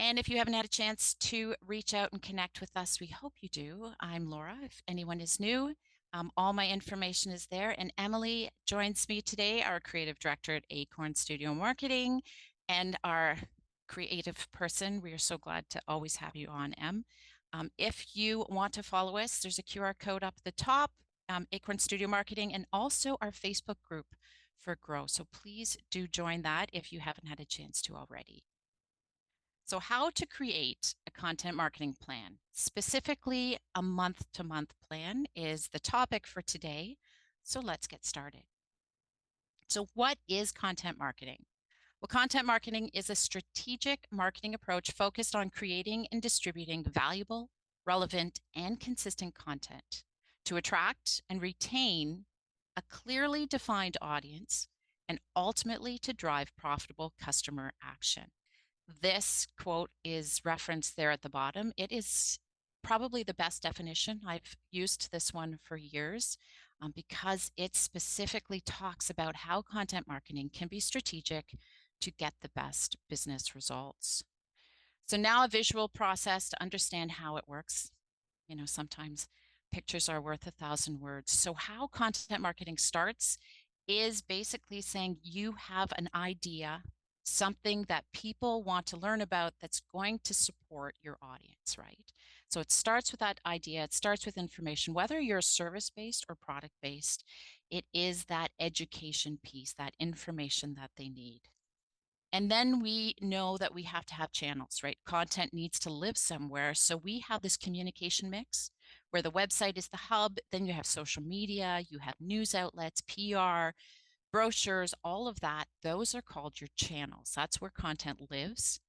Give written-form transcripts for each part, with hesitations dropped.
And if you haven't had a chance to reach out and connect with us, we hope you do. I'm Laura. If anyone is new, all my information is there. And Emily joins me today, our creative director at Acorn Studio Marketing and our creative person. We are so glad to always have you on, Em. If you want to follow us, there's a QR code up at the top, Acorn Studio Marketing, and also our Facebook group for Grow. So please do join that if you haven't had a chance to already. So, how to create a content marketing plan, specifically a month to month plan, is the topic for today. So, let's get started. So, what is content marketing? Well, content marketing is a strategic marketing approach focused on creating and distributing valuable, relevant, and consistent content to attract and retain a clearly defined audience and ultimately to drive profitable customer action. This quote is referenced there at the bottom. It is probably the best definition. I've used this one for years because it specifically talks about how content marketing can be strategic to get the best business results. So now a visual process to understand how it works. You know, sometimes pictures are worth 1,000 words. So how content marketing starts is basically saying you have an idea, something that people want to learn about that's going to support your audience, right? So it starts with that idea, it starts with information, whether you're service-based or product-based, it is that education piece, that information that they need. And then we know that we have to have channels, right? Content needs to live somewhere. So we have this communication mix where the website is the hub. Then you have social media, you have news outlets, PR, brochures, all of that. Those are called your channels. That's where content lives.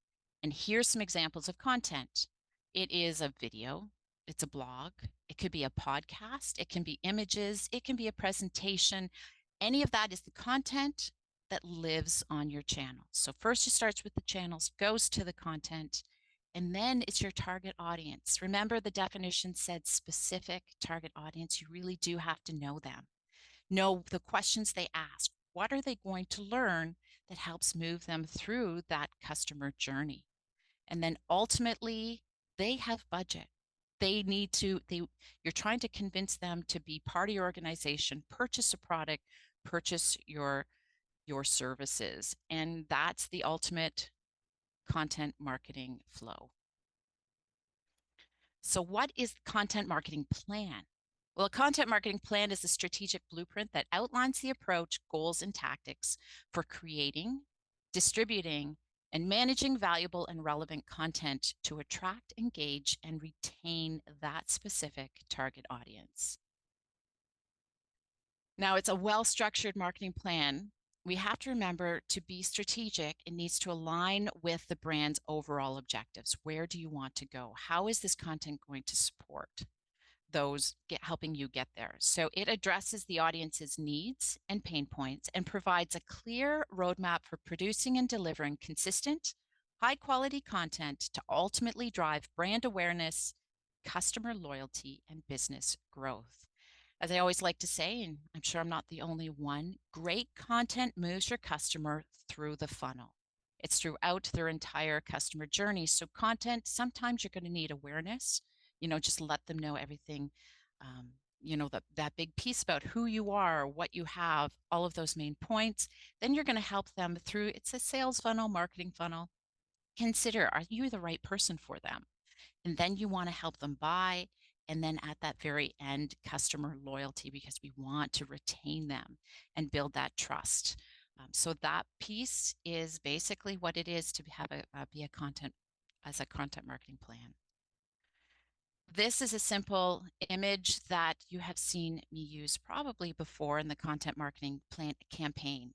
And here's some examples of content. It is a video, it's a blog, it could be a podcast, it can be images, it can be a presentation. Any of that is the content that lives on your channel. So first it starts with the channels, goes to the content, and then it's your target audience. Remember the definition said specific target audience. You really do have to know them. Know the questions they ask. What are they going to learn that helps move them through that customer journey? And then ultimately, they have budget. You're trying to convince them to be part of your organization, purchase a product, purchase your services. And that's the ultimate content marketing flow. So what is the content marketing plan? Well, a content marketing plan is a strategic blueprint that outlines the approach, goals, and tactics for creating, distributing, and managing valuable and relevant content to attract, engage, and retain that specific target audience. Now, it's a well-structured marketing plan. We have to remember to be strategic, it needs to align with the brand's overall objectives. Where do you want to go? How is this content going to support those helping you get there? So it addresses the audience's needs and pain points and provides a clear roadmap for producing and delivering consistent, high quality content to ultimately drive brand awareness, customer loyalty, and business growth. As I always like to say, and I'm sure I'm not the only one, great content moves your customer through the funnel. It's throughout their entire customer journey. So content, sometimes you're going to need awareness, just let them know everything, that big piece about who you are, what you have, all of those main points. Then you're going to help them through, it's a sales funnel, marketing funnel. Consider, are you the right person for them? And then you want to help them buy. And then at that very end, customer loyalty, because we want to retain them and build that trust. So that piece is basically what it is to have be a content marketing plan. This is a simple image that you have seen me use probably before in the content marketing plan campaign.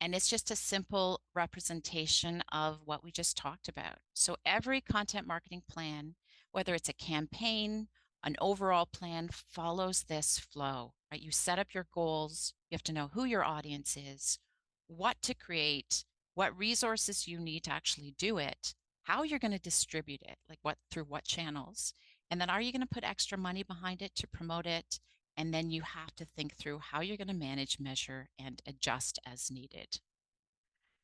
And it's just a simple representation of what we just talked about. So every content marketing plan, whether it's a campaign, an overall plan, follows this flow, right? You set up your goals. You have to know who your audience is, what to create, what resources you need to actually do it, how you're going to distribute it, like through what channels, and then are you going to put extra money behind it to promote it? And then you have to think through how you're going to manage, measure, and adjust as needed.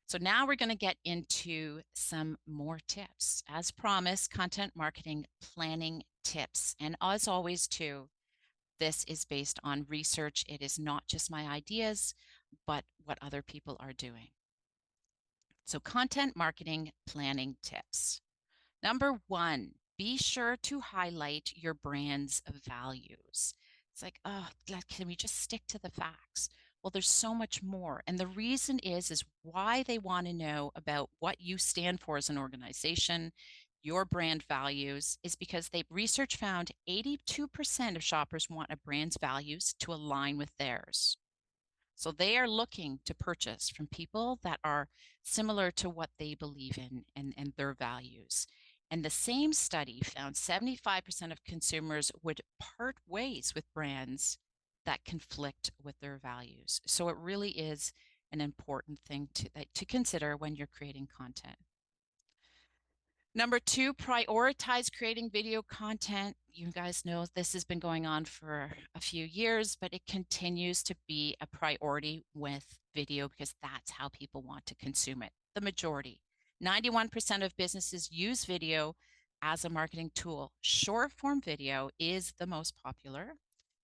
So now we're going to get into some more tips. As promised, content marketing planning tips. And as always, too, this is based on research. It is not just my ideas, but what other people are doing. So content marketing planning tips. Number one, be sure to highlight your brand's values. It's like, oh, can we just stick to the facts? Well, there's so much more. And the reason is why they want to know about what you stand for as an organization, your brand values, is because they research found 82% of shoppers want a brand's values to align with theirs. So they are looking to purchase from people that are similar to what they believe in and their values. And the same study found 75% of consumers would part ways with brands that conflict with their values. So it really is an important thing to consider when you're creating content. Number two, prioritize creating video content. You guys know this has been going on for a few years, but it continues to be a priority with video because that's how people want to consume it. The majority, 91% of businesses use video as a marketing tool. Short form video is the most popular.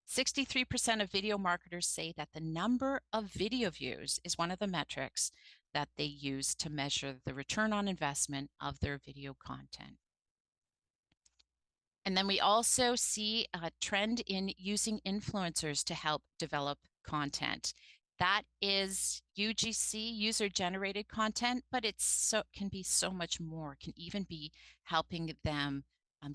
63% of video marketers say that the number of video views is one of the metrics that they use to measure the return on investment of their video content. And then we also see a trend in using influencers to help develop content. That is UGC, user generated content, but can be so much more. It can even be helping them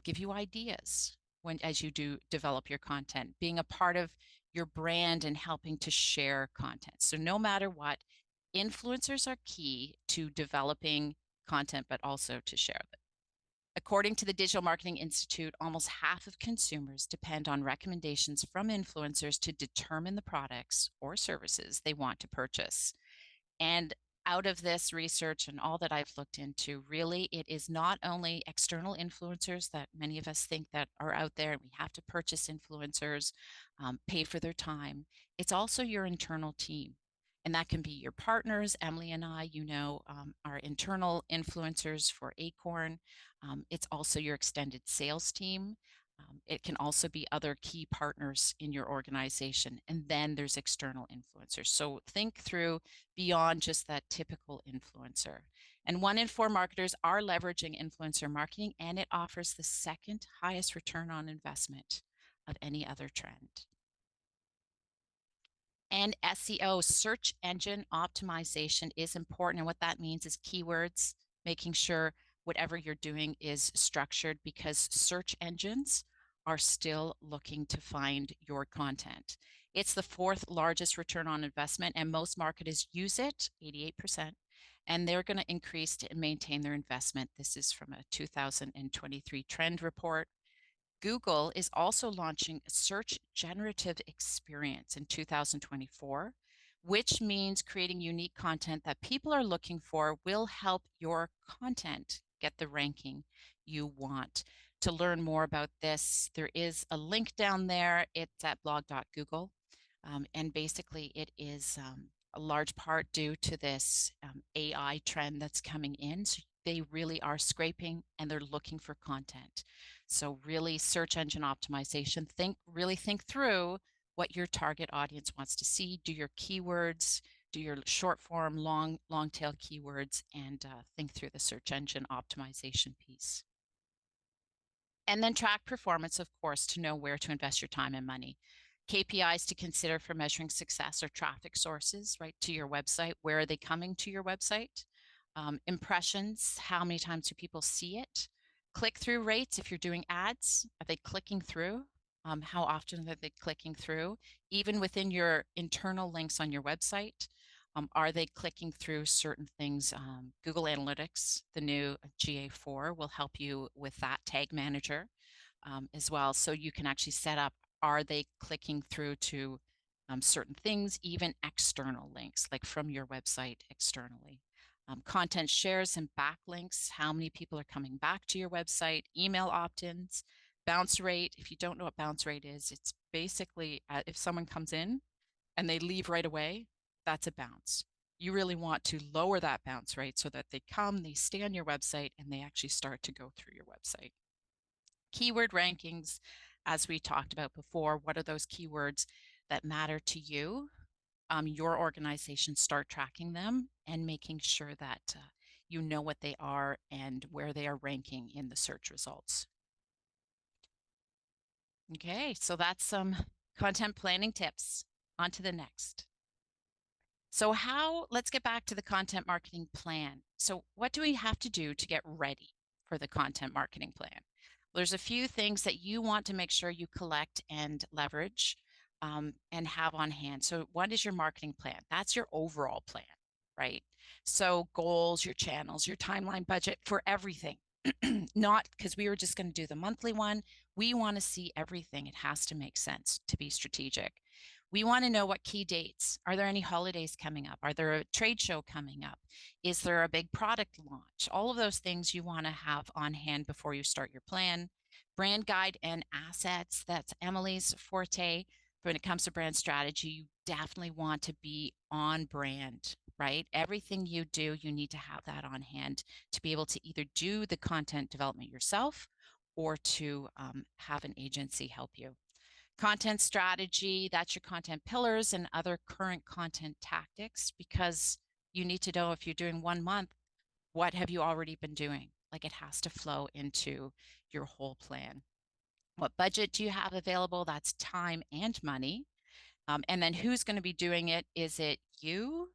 give you ideas as you do develop your content, being a part of your brand and helping to share content. So no matter what, influencers are key to developing content, but also to share it. According to the Digital Marketing Institute, almost half of consumers depend on recommendations from influencers to determine the products or services they want to purchase. And out of this research and all that I've looked into, really, it is not only external influencers that many of us think that are out there, and we have to purchase influencers, pay for their time. It's also your internal team. And that can be your partners. Emily and I, are internal influencers for Acorn. It's also your extended sales team. It can also be other key partners in your organization. And then there's external influencers. So think through beyond just that typical influencer. And 1 in 4 marketers are leveraging influencer marketing, and it offers the second highest return on investment of any other trend. And SEO, search engine optimization, is important. And what that means is keywords, making sure whatever you're doing is structured, because search engines are still looking to find your content. It's the 4th largest return on investment, and most marketers use it, 88%, and they're going to increase to maintain their investment. This is from a 2023 trend report. Google is also launching a search generative experience in 2024, which means creating unique content that people are looking for will help your content get the ranking you want. To learn more about this, there is a link down there. It's at blog.google. And basically, it is a large part due to this AI trend that's coming in. So they really are scraping and they're looking for content. So really, search engine optimization, really think through what your target audience wants to see. Do your keywords, do your short form, long tail keywords, and think through the search engine optimization piece. And then track performance, of course, to know where to invest your time and money. KPIs to consider for measuring success are traffic sources, right, to your website. Where are they coming to your website? Impressions, how many times do people see it? Click-through rates, if you're doing ads, are they clicking through? How often are they clicking through? Even within your internal links on your website, are they clicking through certain things? Google Analytics, the new GA4, will help you with that tag manager as well. So you can actually set up, are they clicking through to certain things, even external links, like from your website externally. Content shares and backlinks, how many people are coming back to your website, email opt-ins, bounce rate. If you don't know what bounce rate is, it's basically if someone comes in and they leave right away, that's a bounce. You really want to lower that bounce rate so that they come, they stay on your website, and they actually start to go through your website. Keyword rankings, as we talked about before, what are those keywords that matter to you? Your organization, start tracking them and making sure that you know what they are and where they are ranking in the search results. Okay, so that's some content planning tips. On to the next. So let's get back to the content marketing plan. So what do we have to do to get ready for the content marketing plan? There's a few things that you want to make sure you collect and leverage and have on hand. So what is your marketing plan? That's your overall plan, right? So goals, your channels, your timeline, budget for everything. Not because we were just going to do the monthly one. We want to see everything. It has to make sense to be strategic. We want to know what key dates. Are there any holidays coming up? Are there a trade show coming up? Is there a big product launch? All of those things you want to have on hand before you start your plan. Brand guide and assets. That's Emily's forte. When it comes to brand strategy, you definitely want to be on brand, right? Everything you do, you need to have that on hand to be able to either do the content development yourself or to have an agency help you. Content strategy, that's your content pillars and other current content tactics, because you need to know if you're doing 1 month, what have you already been doing? Like it has to flow into your whole plan. What budget do you have available? That's time and money. And then who's going to be doing it? Is it you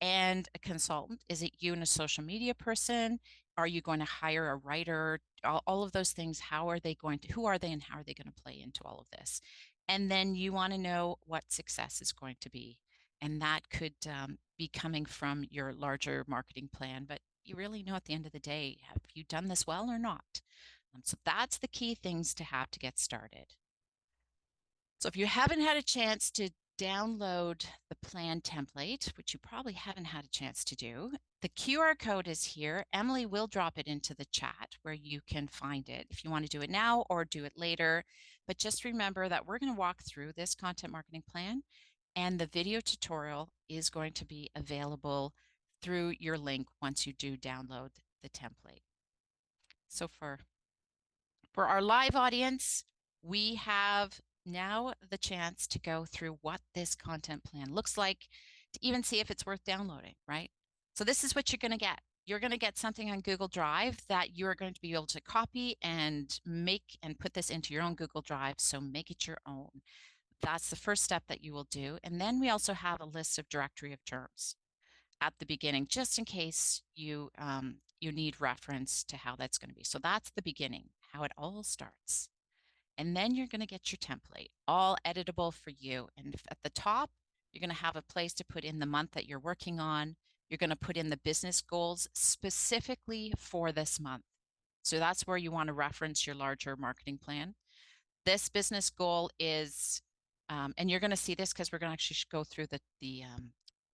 and a consultant? Is it you and a social media person? Are you going to hire a writer? All of those things, how are they going to, who are they and how are they going to play into all of this? And then you want to know what success is going to be. And that could be coming from your larger marketing plan, but you really know at the end of the day, have you done this well or not? So that's the key things to have to get started. So if you haven't had a chance to download the plan template, which you probably haven't had a chance to do, the QR code is here. Emily will drop it into the chat where you can find it if you want to do it now or do it later. But just remember that we're going to walk through this content marketing plan, and the video tutorial is going to be available through your link once you do download the template. So for our live audience, we have now the chance to go through what this content plan looks like to even see if it's worth downloading, right? So this is what you're going to get. You're going to get something on Google Drive that you're going to be able to copy and make and put this into your own Google Drive. So make it your own. That's the first step that you will do. And then we also have a list of directory of terms at the beginning, just in case you need reference to how that's going to be. So that's the beginning, how it all starts. And then you're going to get your template, all editable for you. And at the top, you're going to have a place to put in the month that you're working on. You're going to put in the business goals specifically for this month. So that's where you want to reference your larger marketing plan. This business goal is, and you're going to see this because we're going to actually go through the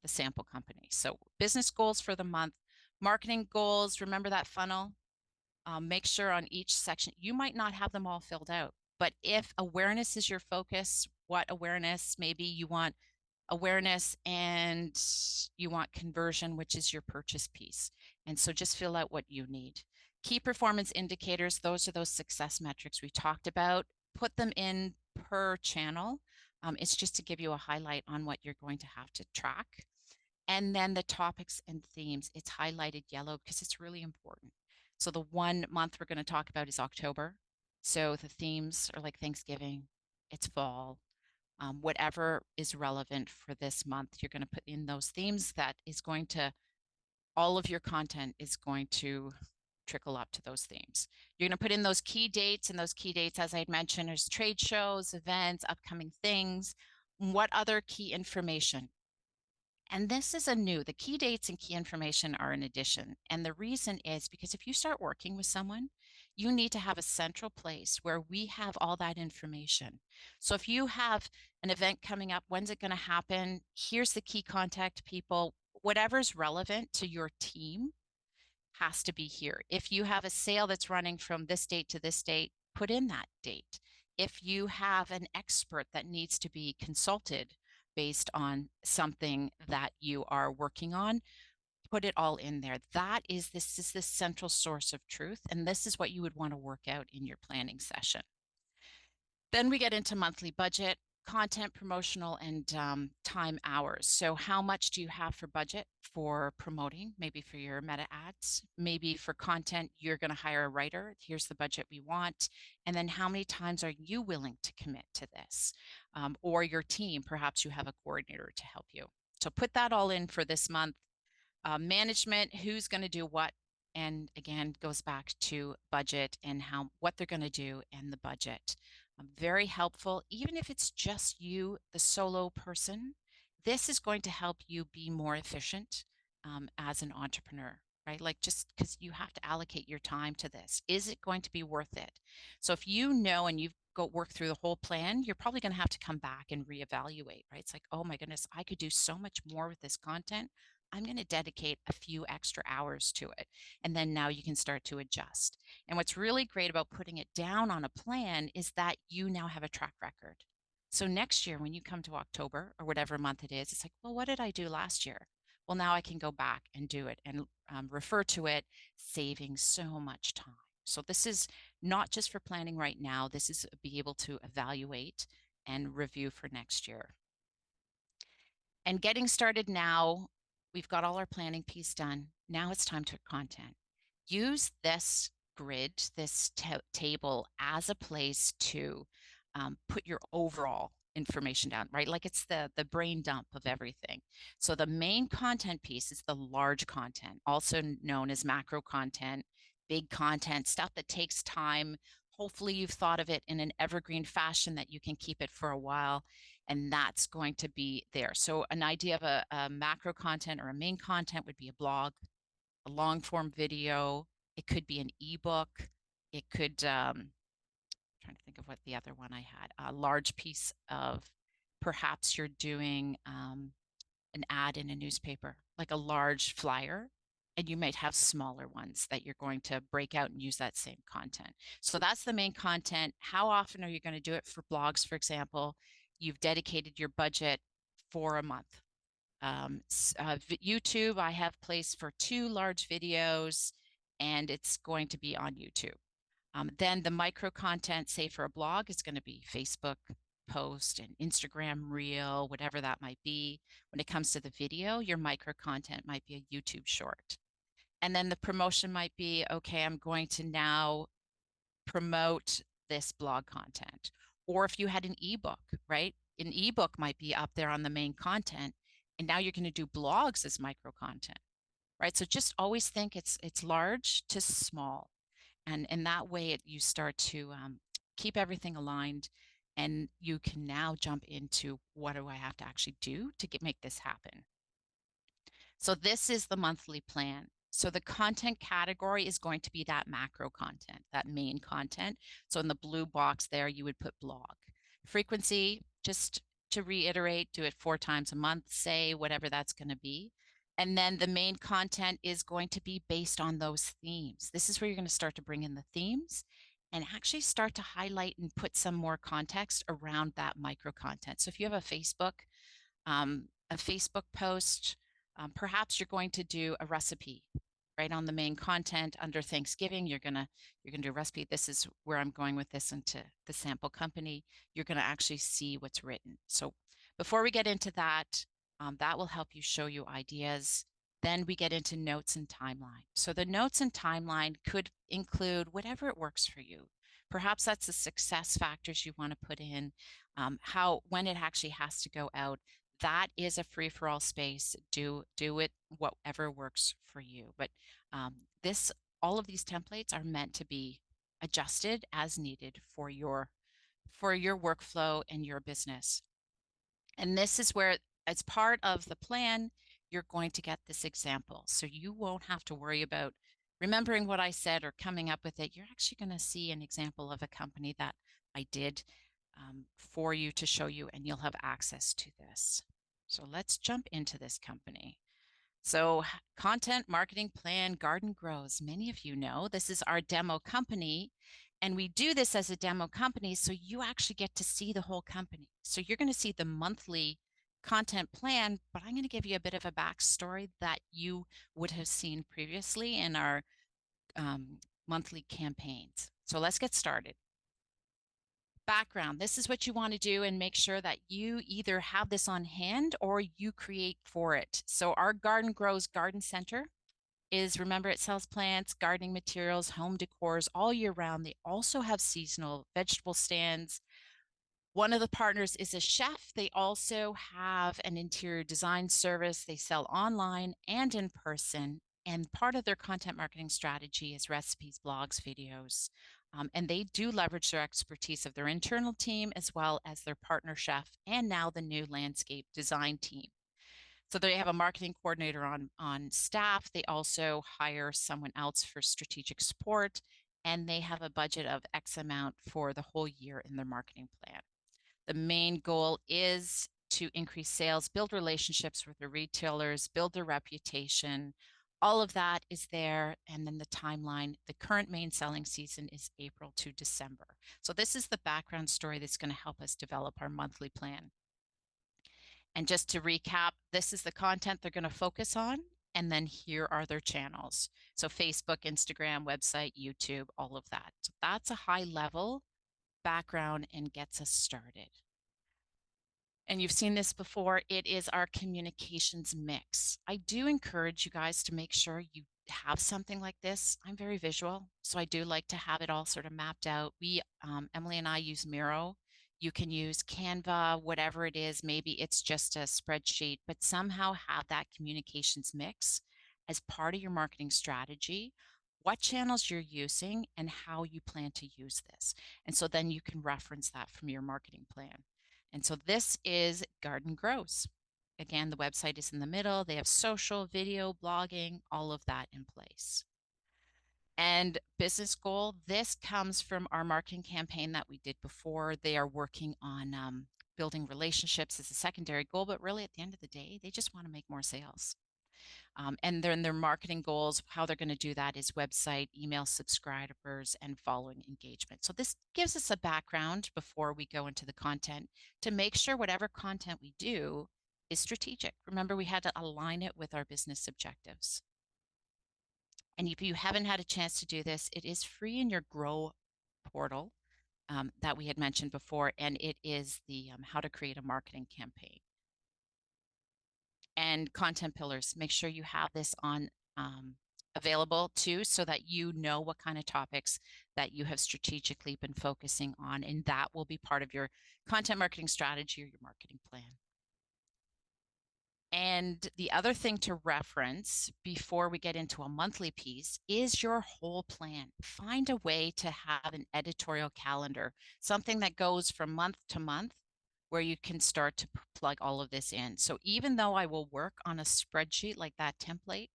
sample company. So business goals for the month, marketing goals, remember that funnel? Make sure on each section, you might not have them all filled out, but if awareness is your focus, what awareness? Maybe you want awareness and you want conversion, which is your purchase piece. And so just fill out what you need. Key performance indicators, those are those success metrics we talked about. Put them in per channel. It's just to give you a highlight on what you're going to have to track. And then the topics and themes, it's highlighted yellow because it's really important. So the 1 month we're going to talk about is October. So the themes are like Thanksgiving, it's fall, whatever is relevant for this month, you're going to put in those themes. That is going to, all of your content is going to trickle up to those themes. You're going to put in those key dates, and those key dates, as I mentioned, there's trade shows, events, upcoming things. What other key information? And this is the key dates and key information are an addition. And the reason is because if you start working with someone, you need to have a central place where we have all that information. So if you have an event coming up, when's it going to happen? Here's the key contact people, whatever's relevant to your team has to be here. If you have a sale that's running from this date to this date, put in that date. If you have an expert that needs to be consulted based on something that you are working on. Put it all in there. This is the central source of truth, and this is what you would want to work out in your planning session. Then we get into monthly budget, content, promotional, and time hours. So how much do you have for budget for promoting? Maybe for your meta ads, maybe for content, you're going to hire a writer. Here's the budget we want. And then how many times are you willing to commit to this? Or your team, perhaps you have a coordinator to help you. So put that all in for this month. Management, who's going to do what, and again goes back to budget and what they're going to do and the budget. Very helpful, even if it's just you, the solo person. This is going to help you be more efficient as an entrepreneur, right? Like, just because you have to allocate your time to this, is it going to be worth it? So if you know and you've go work through the whole plan, you're probably going to have to come back and reevaluate, right? It's like, oh my goodness, I could do so much more with this content. I'm going to dedicate a few extra hours to it. And then now you can start to adjust. And what's really great about putting it down on a plan is that you now have a track record. So next year, when you come to October or whatever month it is, it's like, well, what did I do last year? Well, now I can go back and do it and refer to it, saving so much time. So this is not just for planning right now. This is be able to evaluate and review for next year. And getting started now, we've got all our planning piece done. Now it's time to content. Use this grid, this table as a place to put your overall information down, right? Like it's the brain dump of everything. So the main content piece is the large content, also known as macro content, big content, stuff that takes time. Hopefully you've thought of it in an evergreen fashion that you can keep it for a while, and that's going to be there. So an idea of a macro content or a main content would be a blog, a long form video. It could be an ebook. It could, trying to think of what the other one I had, a large piece of, perhaps you're doing an ad in a newspaper, like a large flyer, and you might have smaller ones that you're going to break out and use that same content. So that's the main content. How often are you going to do it? For blogs, for example, you've dedicated your budget for a month. YouTube, I have placed for 2 large videos, and it's going to be on YouTube. Then the micro content, say for a blog, is going to be Facebook post and Instagram reel, whatever that might be. When it comes to the video, your micro content might be a YouTube short. And then the promotion might be, okay, I'm going to now promote this blog content. Or if you had an ebook, right? An ebook might be up there on the main content, and now you're going to do blogs as micro content, right? So just always think it's large to small. And in that way, you start to keep everything aligned, and you can now jump into, what do I have to actually do to make this happen? So this is the monthly plan. So the content category is going to be that macro content, that main content. So in the blue box there, you would put blog. Frequency, just to reiterate, do it 4 times a month, say, whatever that's going to be. And then the main content is going to be based on those themes. This is where you're going to start to bring in the themes and actually start to highlight and put some more context around that micro content. So if you have a Facebook post, perhaps you're going to do a recipe right on the main content under Thanksgiving. You're gonna do a recipe. This is where I'm going with this into the sample company. You're gonna actually see what's written. So before we get into that, that will help you, show you ideas. Then we get into notes and timeline. So the notes and timeline could include whatever it works for you. Perhaps that's the success factors you want to put in, when it actually has to go out. That is a free-for-all space. Do it whatever works for you. But all of these templates are meant to be adjusted as needed for your workflow and your business. And this is where, as part of the plan, you're going to get this example. So you won't have to worry about remembering what I said or coming up with it. You're actually going to see an example of a company that I did for you to show you, and you'll have access to this. So let's jump into this company. So content marketing plan, Garden Grows. Many of you know this is our demo company, and we do this as a demo company so you actually get to see the whole company. So you're going to see the monthly content plan, but I'm going to give you a bit of a backstory that you would have seen previously in our um, monthly campaigns. So let's get started. Background. This is what you want to do and make sure that you either have this on hand or you create for it. So our Garden Grows Garden Center is, remember, it sells plants, gardening materials, home decors all year round. They also have seasonal vegetable stands. One of the partners is a chef. They also have an interior design service. They sell online and in person. And part of their content marketing strategy is recipes, blogs, videos. And they do leverage their expertise of their internal team as well as their partner chef and now the new landscape design team. So they have a marketing coordinator on staff. They also hire someone else for strategic support, and they have a budget of X amount for the whole year in their marketing plan. The main goal is to increase sales, build relationships with the retailers, build their reputation. All of that is there. And then the timeline, the current main selling season is April to December. So this is the background story that's going to help us develop our monthly plan. And just to recap, this is the content they're going to focus on. And then here are their channels. So Facebook, Instagram, website, YouTube, all of that. So that's a high level background and gets us started. And you've seen this before, it is our communications mix. I do encourage you guys to make sure you have something like this. I'm very visual, so I do like to have it all sort of mapped out. Emily and I use Miro. You can use Canva, whatever it is. Maybe it's just a spreadsheet, but somehow have that communications mix as part of your marketing strategy, what channels you're using and how you plan to use this. And so then you can reference that from your marketing plan. And so this is Garden Grows. Again, the website is in the middle. They have social, video, blogging, all of that in place. And business goal, this comes from our marketing campaign that we did before. They are working on building relationships as a secondary goal, but really at the end of the day, they just want to make more sales. And then their marketing goals, how they're going to do that is website, email subscribers, and following engagement. So this gives us a background before we go into the content to make sure whatever content we do is strategic. Remember, we had to align it with our business objectives. And if you haven't had a chance to do this, it is free in your Grow portal that we had mentioned before, and it is the how to create a marketing campaign. And content pillars, make sure you have this on available too, so that you know what kind of topics that you have strategically been focusing on, and that will be part of your content marketing strategy or your marketing plan. And the other thing to reference before we get into a monthly piece is your whole plan. Find a way to have an editorial calendar, something that goes from month to month, where you can start to plug all of this in. So even though I will work on a spreadsheet like that template,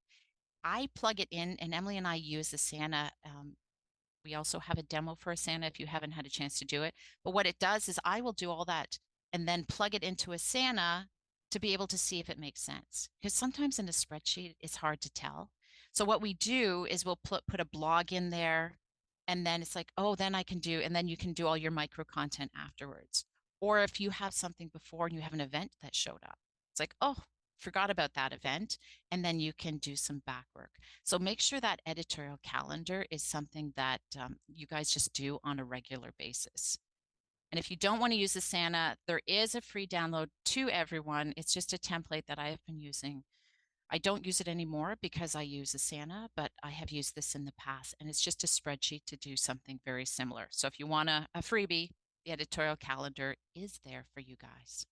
I plug it in, and Emily and I use the Asana. We also have a demo for Asana if you haven't had a chance to do it. But what it does is I will do all that and then plug it into Asana to be able to see if it makes sense. Because sometimes in a spreadsheet, it's hard to tell. So what we do is we'll put a blog in there, and then it's like, oh, then I can do, and then you can do all your micro content afterwards. Or if you have something before and you have an event that showed up, it's like, oh, forgot about that event. And then you can do some back work. So make sure that editorial calendar is something that you guys just do on a regular basis. And if you don't want to use Asana, there is a free download to everyone. It's just a template that I have been using. I don't use it anymore because I use Asana, but I have used this in the past, and it's just a spreadsheet to do something very similar. So if you want a freebie, the editorial calendar is there for you guys.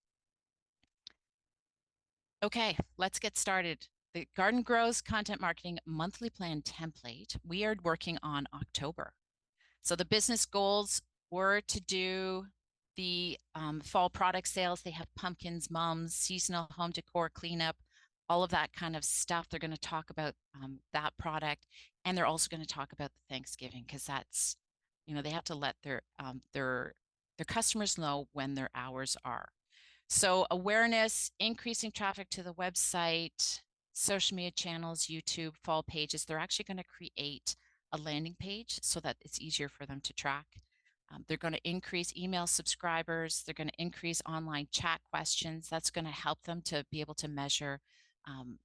Okay, let's get started. The Garden Grows Content Marketing Monthly Plan template, we are working on October. So the business goals were to do the fall product sales. They have pumpkins, mums, seasonal home decor cleanup, all of that kind of stuff. They're going to talk about that product, and they're also going to talk about the Thanksgiving, because that's, they have to let their customers know when their hours are. So awareness, increasing traffic to the website, social media channels, YouTube, fall pages. They're actually going to create a landing page so that it's easier for them to track. They're going to increase email subscribers. They're going to increase online chat questions. That's going to help them to be able to measure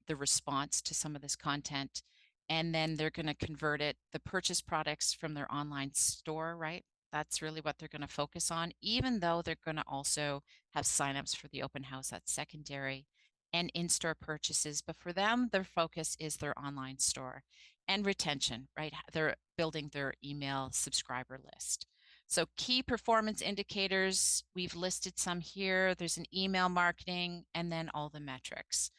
the response to some of this content. And then they're going to convert it, the purchase products from their online store, right? That's really what they're going to focus on, even though they're going to also have signups for the open house. That's secondary and in-store purchases. But for them, their focus is their online store and retention, right? They're building their email subscriber list. So key performance indicators, we've listed some here. There's an email marketing and then all the metrics.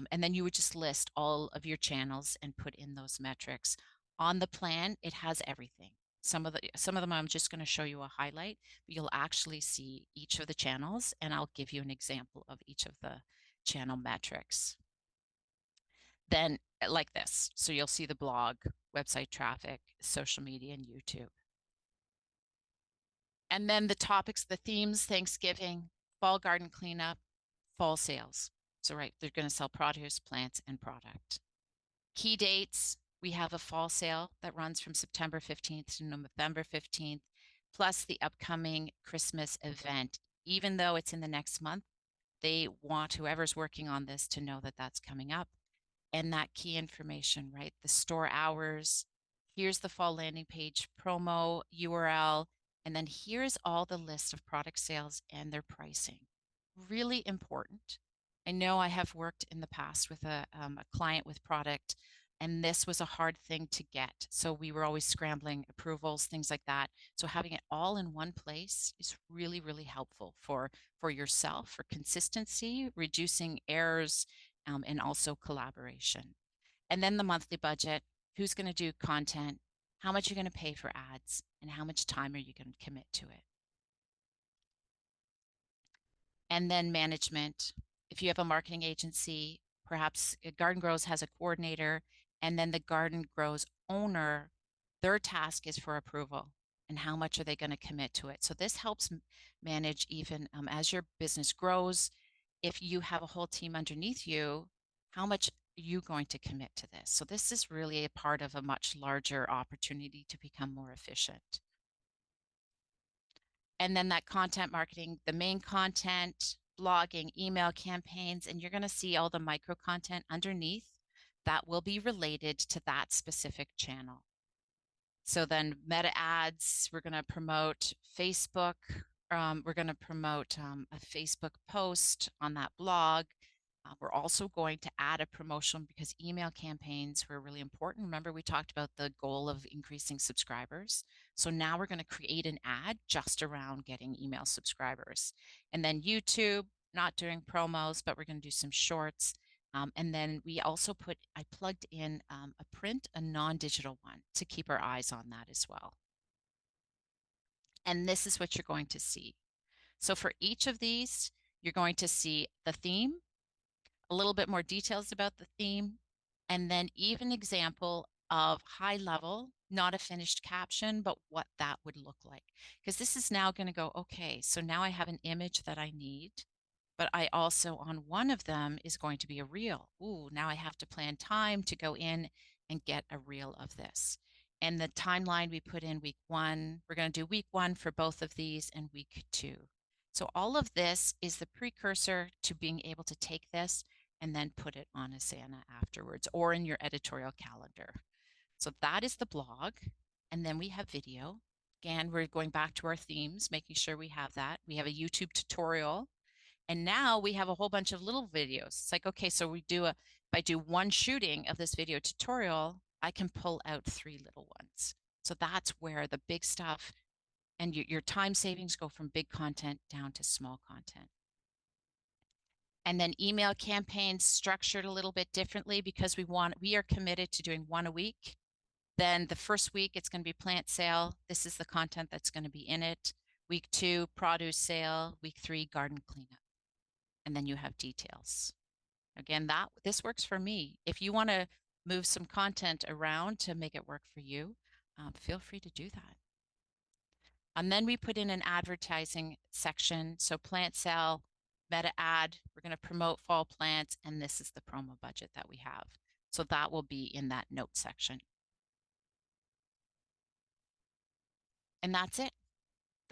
And then you would just list all of your channels and put in those metrics. On the plan, it has everything. Some of them I'm just going to show you a highlight, but you'll actually see each of the channels, and I'll give you an example of each of the channel metrics. Then like this, so you'll see the blog, website traffic, social media, and YouTube. And then the topics, the themes, Thanksgiving, fall garden cleanup, fall sales. So right, they're going to sell produce, plants, and product. Key dates, we have a fall sale that runs from September 15th to November 15th, plus the upcoming Christmas event. Even though it's in the next month, they want whoever's working on this to know that that's coming up. And that key information, right? The store hours, here's the fall landing page promo URL, and then here's all the list of product sales and their pricing. Really important. I know I have worked in the past with a client with product, and this was a hard thing to get. So we were always scrambling approvals, things like that. So having it all in one place is really, really helpful for yourself, for consistency, reducing errors, and also collaboration. And then the monthly budget, who's going to do content, how much you're going to pay for ads, and how much time are you going to commit to it. And then management. If you have a marketing agency, perhaps Garden Grows has a coordinator, and then the Garden Grows owner, their task is for approval and how much are they going to commit to it. So this helps manage even as your business grows. If you have a whole team underneath you, how much are you going to commit to this? So this is really a part of a much larger opportunity to become more efficient. And then that content marketing, the main content, blogging, email campaigns, and you're going to see all the micro content underneath that will be related to that specific channel. So then meta ads, we're going to promote Facebook. We're going to promote a Facebook post on that blog. We're also going to add a promotion because email campaigns were really important. Remember, we talked about the goal of increasing subscribers. So now we're going to create an ad just around getting email subscribers. And then YouTube, not doing promos, but we're going to do some shorts. And then we also I plugged in a print, a non-digital one to keep our eyes on that as well. And this is what you're going to see. So for each of these, you're going to see the theme, a little bit more details about the theme, and then even example of high level, not a finished caption, but what that would look like. Because this is now going to go, okay, so now I have an image that I need, but I also on one of them is going to be a reel. Ooh, now I have to plan time to go in and get a reel of this. And the timeline we put in week 1, we're going to do week 1 for both of these and week 2. So all of this is the precursor to being able to take this and then put it on Asana afterwards or in your editorial calendar. So that is the blog. And then we have video. Again, we're going back to our themes, making sure we have that. We have a YouTube tutorial. And now we have a whole bunch of little videos. It's like, okay, so if I do one shooting of this video tutorial, I can pull out 3 little ones. So that's where the big stuff and your time savings go from big content down to small content. And then email campaigns structured a little bit differently because we are committed to doing 1 a week. Then the first week, it's going to be plant sale. This is the content that's going to be in it. Week 2, produce sale. Week 3, garden cleanup. And then you have details. Again, this works for me. If you want to move some content around to make it work for you, feel free to do that. And then we put in an advertising section. So plant sale, meta ad, we're going to promote fall plants, and this is the promo budget that we have. So that will be in that note section. And that's it.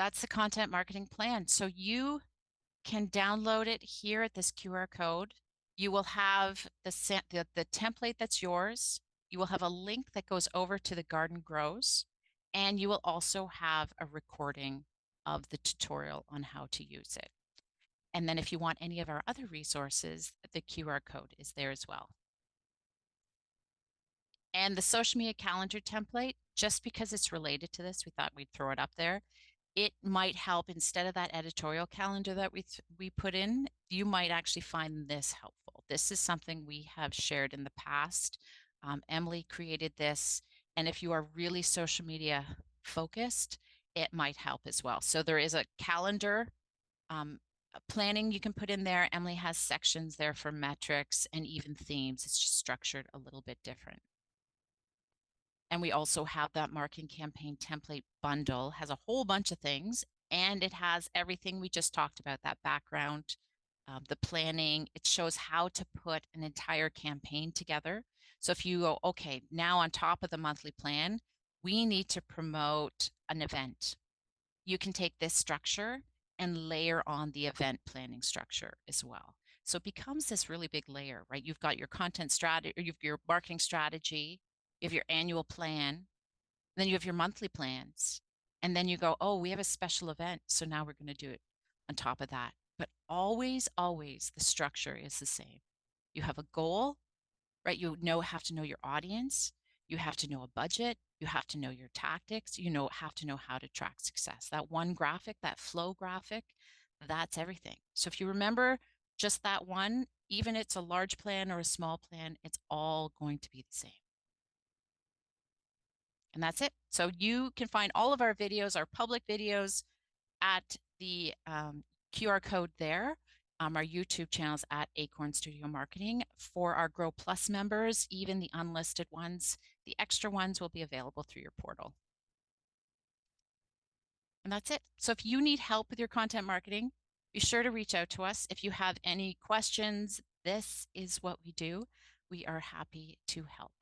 That's the content marketing plan. So you can download it here at this QR code. You will have the template that's yours. You will have a link that goes over to the Garden Grows, and you will also have a recording of the tutorial on how to use it. And then if you want any of our other resources, the QR code is there as well. And the social media calendar template, just because it's related to this, we thought we'd throw it up there. It might help instead of that editorial calendar that we put in, you might actually find this helpful. This is something we have shared in the past. Emily created this, and if you are really social media focused, it might help as well. So there is a calendar planning you can put in there. Emily has sections there for metrics and even themes. It's just structured a little bit different. And we also have that marketing campaign template bundle, has a whole bunch of things, and it has everything we just talked about, that background, the planning. It shows how to put an entire campaign together. So if you go, okay, now on top of the monthly plan, we need to promote an event. You can take this structure and layer on the event planning structure as well. So it becomes this really big layer, right? You've got your content strategy, or you've your marketing strategy, you have your annual plan, then you have your monthly plans. And then you go, oh, we have a special event. So now we're going to do it on top of that. But always, always the structure is the same. You have a goal, right? Have to know your audience. You have to know a budget. You have to know your tactics. Have to know how to track success. That one graphic, that flow graphic, that's everything. So if you remember just that one, even if it's a large plan or a small plan, it's all going to be the same. And that's it. So you can find all of our videos, our public videos, at the QR code there. Our YouTube channels at Acorn Studio Marketing. For our Grow Plus members, even the unlisted ones, the extra ones will be available through your portal. And that's it. So if you need help with your content marketing, be sure to reach out to us. If you have any questions, this is what we do. We are happy to help.